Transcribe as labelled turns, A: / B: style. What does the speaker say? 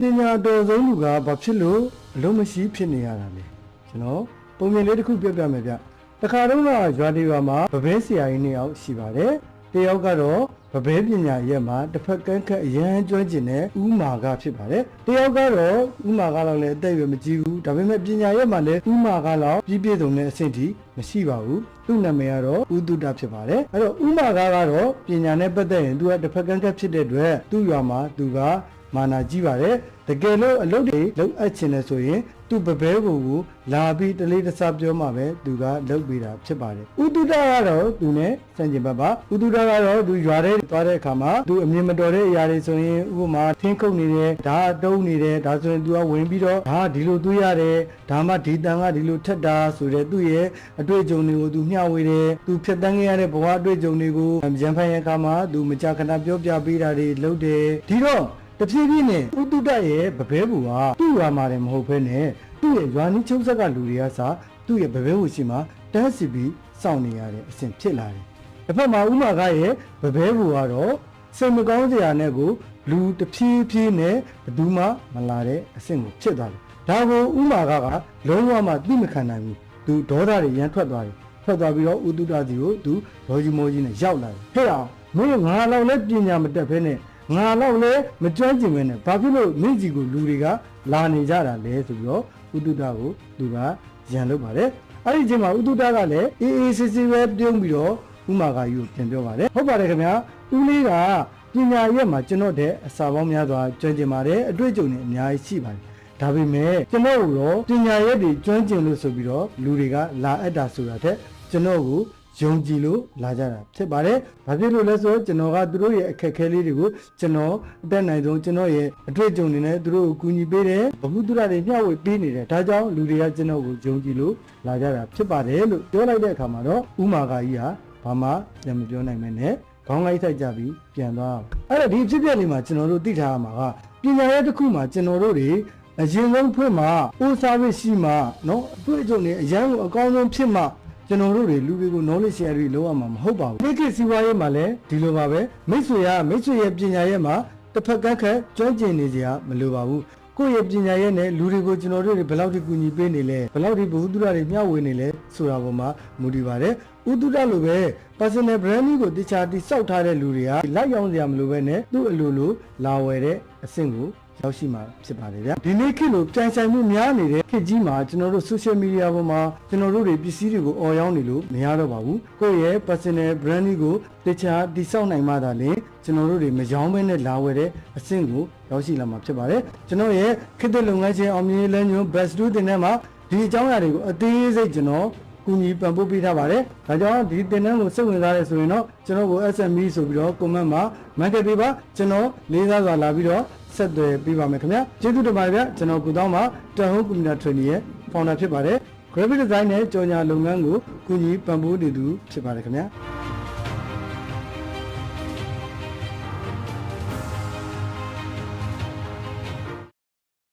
A: ပညာတော်ဆုံးလူကဘာဖြစ်လို့အလုံးမရှိဖြစ်နေရတာလဲကျွန်တော်ပုံမြင်လေးတစ်ခုပြောပြမယ်ဗျတခါတော့ရွာတွေရွာမှာဗဘဲဆရာကြီးနှစ်ယောက်ရှိပါတယ်တယောက်ကတော့ဗဘဲပညာရဲ့မှာတစ်ဖက်ကန်းခက်အရန်ကျွမ်းကျင်တဲ့ဥမာကဖြစ်ပါတယ်တယောက်ကတော့ဥမာကတော့လည်းအသက်အရွယ်မကြီးဘူးဒါပေမဲ့ပညာရဲ့မှာလည်းဥမာကတော့ပြည့်ပြည့်စုံတဲ့အဆင့်ထိမရှိပါဘူးသူ့နာမည်ကတော့ဥတုတဖြစ်ပါတယ်အဲ့တော့ဥမာကတော့ပညာနဲ့ပတ်သက်ရင်သူကတစ်ဖက်ကန်းခက်ဖြစ်တဲ့အတွက်သူ့ရွာမှာသူကမာနာကြီးပါတယ်တကယ်လို့အလုပ်တွေလုပ်အပ်ချင်တယ်ဆိုရင်သူ့ပပဲကိုလာပြီးတလေးတစားပြောမှပဲသူကလုပ်ပေးတာဖြစ်ပါတယ်ဥတုဒကတော့သူနဲ့စံကျင်ဘက်ပါဥတုဒကတော့သူရွာထဲသွားတဲ့အခါမှာသူအမြင်မတော်တဲ့အရာတွေဆိုရင်ဥပမာထင်းခုတ်နေတယ်ဓာတ်တုံးနေတယ်ဒါဆိုရင်သူကဝင်ပြီးတော့ဓာတ်ဒီလိုသွေးရတယ်ဓာတ်မှဒီတန်ကဒီလိုထက်တာဆိုတဲ့သူ့ရဲ့အတွေ့အကြုံတွေကိုသူမျှဝေတယ်သူဖြတ်တန်းခဲ့ရတဲ့ဘဝအတွေ့အကြုံတွေကိုရန်ဖိုင်ရအခါမှာသူမကြာခဏပြောပြပေးတာတွေလုပ်တယ်ဒီတော့တဖြည်းဖြည်းနဲ့ဥတုဒရဲ့ဗဘဲဘူကသူ့ရွာမှာတယ်မဟုတ်ဘဲနဲ့သူ့ရဲ့ရွာနီးချုပ်ဆက်ကလူတွေကစားသူ့ရဲ့ဗဘဲဘူရှိမှာတန်းစီပြီးစောင့်နေရတဲ့အဆင့်ဖြစ်လာတယ်။တစ်ဖက်မှာဥမာကရဲ့ဗဘဲဘူကတော့စိတ်မကောင်းစရာနဲ့ကိုလူတဖြည်းဖြည်းနဲ့ဘယ်သူမှမလာတဲ့အဆင့်ကိုဖြစ်သွားတယ်။ဒါကိုဥမာကလုံးဝမှသိမခံနိုင်ဘူး။သူဒေါသတွေရမ်းထွက်သွားတယ်။ထွက်သွားပြီးတော့ဥတုဒစီကိုသူရောကြီးမိုးကြီးနဲ့ရောက်လာတယ်။ဟဲ့အောင်မင်းငါလောက်လည်းပညာမတတ်ဘဲနဲ့ငါတော့လေမကျွမ်းကျင်ပဲနဲ့ဘာဖြစ်လို့မင်းကြီးကိုလူတွေကလာနေကြတာလဲဆိုပြီးတော့ဥတုဒကိုသူကရန်လုပ်ပါတယ်အဲ့ဒီချိန်မှာဥတုဒကလည်းအေးအေးဆေးဆေးပဲပြုံးပြီးတော့ဥမာဂါကြီးကိုပြန်ပြောပါတယ်ဟုတ်ပါတယ်ခင်ဗျာဦးလေးကပညာရက်မှာကျွန်တော်တဲ့အစာပေါင်းများစွာကျွမ်းကျင်ပါတယ်အတွေ့အကြုံတွေအများကြီးရှိပါတယ်ဒါပေမဲ့ကျွန်တော်တို့ပညာရက်တွေကျွမ်းကျင်လို့ဆိုပြီးတော့လူတွေကလာအပ်တာဆိုတာတဲ့ကျွန်တော်ကိုယုံကြည်လို့လာကြတာဖြစ်ပါတယ်။ဘာဖြစ်လို့လဲဆိုတော့ကျွန်တော်ကသူတို့ရဲ့အခက်အခဲလေးတွေကိုကျွန်တော်အတက်နိုင်ဆုံးကျွန်တော်ရဲ့အတွေ့အကြုံတွေနဲ့သူတို့ကိုကူညီပေးတယ်။ဘ ഹു တုရတွေမျှဝေပေးနေတယ်။ဒါကြောင့်လူတွေကကျွန်တော်ကိုယုံကြည်လို့လာကြတာဖြစ်ပါတယ်လို့ပြောလိုက်တဲ့အခါမှာတော့ဥမာဂါကြီးဟာဘာမှပြန်မပြောနိုင်မဲနဲ့ခေါင်းလိုက်ထိုက်ကြပြီးပြန်သွား။အဲ့တော့ဒီဖြစ်ပျက်လေးမှာကျွန်တော်တို့သိထားရမှာကပညာရေးတစ်ခုမှာကျွန်တော်တို့တွေအရင်ဆုံးဖွင့်မှာအိုးစားပြီးရှိမှာနော်အတွေ့အကြုံတွေအရန်ကိုအကောင်းဆုံးဖြစ်မှာကျွန်တော်တို့တွေလူတွေကို knowledge share တွေလုပ်ရမှာမဟုတ်ပါဘူး။ဒီကိစ္စစီးပွားရေးမှာလည်းဒီလိုပါပဲမိတ်ဆွေရဲ့ပညာရဲ့မှာတစ်ဖက်ကန်းခက်ကျွမ်းကျင်နေကြမလိုပါဘူး။ကိုယ့်ရဲ့ပညာရဲ့နဲ့လူတွေကိုကျွန်တော်တို့တွေဘယ်လောက်ထိကူညီပေးနေလဲဘယ်လောက်ထိဘ ഹു တုရတွေမျှဝေနေလဲဆိုတာပေါ်မှာမူတည်ပါတယ်။ဥတုရလိုပဲ personal branding ကိုတခြားတိစောက်ထားတဲ့လူတွေကလိုက်ရောင်းစရာမလိုပဲနဲ့သူ့အလိုလိုလာဝယ်တဲ့အဆင့်ကိုရောက်ရှိမှာဖြစ်ပါတယ်ဗျာဒီနေ့ခေတ်လိုပြိုင်ဆိုင်မှုများနေတဲ့ခေတ်ကြီးမှာကျွန်တော်တို့ social media ပေါ်မှာကျွန်တော်တို့တွေပစ္စည်းတွေကိုအော်ရောင်းနေလို့မရတော့ပါဘူးကိုယ့်ရဲ့ personal branding ကိုတခြားတိစောက်နိုင်မှသာလေကျွန်တော်တို့တွေမရောင်းဘဲနဲ့လာဝယ်တဲ့အဆင့်ကိုရောက်ရှိလာမှာဖြစ်ပါတယ်ကျွန်တော်ရဲ့ခေတ်သစ်လုပ်ငန်းချင်းအောင်မြင်ရေးလမ်းညွှန် best do တင်တဲ့မှာဒီအကြောင်းအရာတွေကိုအသေးစိတ်ကျွန်တော်ကူညီပံ့ပိုးပေးထားပါတယ်။ဒါကြောင့်ဒီတင်နန်းကိုစိတ်ဝင်စားရဲဆိုရင်တော့ကျွန်တော်ကို SME ဆိုပြီးတော့ comment မှာမှတ်ခဲ့ပေးပါကျွန်တော်လေးစားစွာလာပြီးတော့ဆက်သွယ်ပေးပါမယ်ခင်ဗျာကျေးဇူးတင်ပါတယ်ဗျကျွန်တော်ကုသောင်းမှာတန်ဟုတ်ကွန်ပျူတာ training ရဲ့ founder ဖြစ်ပါတယ် graphic design နဲ့ကြော်ညာလုပ်ငန်းကိုကူညီပံ့ပိုးနေသူဖြစ်ပါတယ်ခင်ဗျာ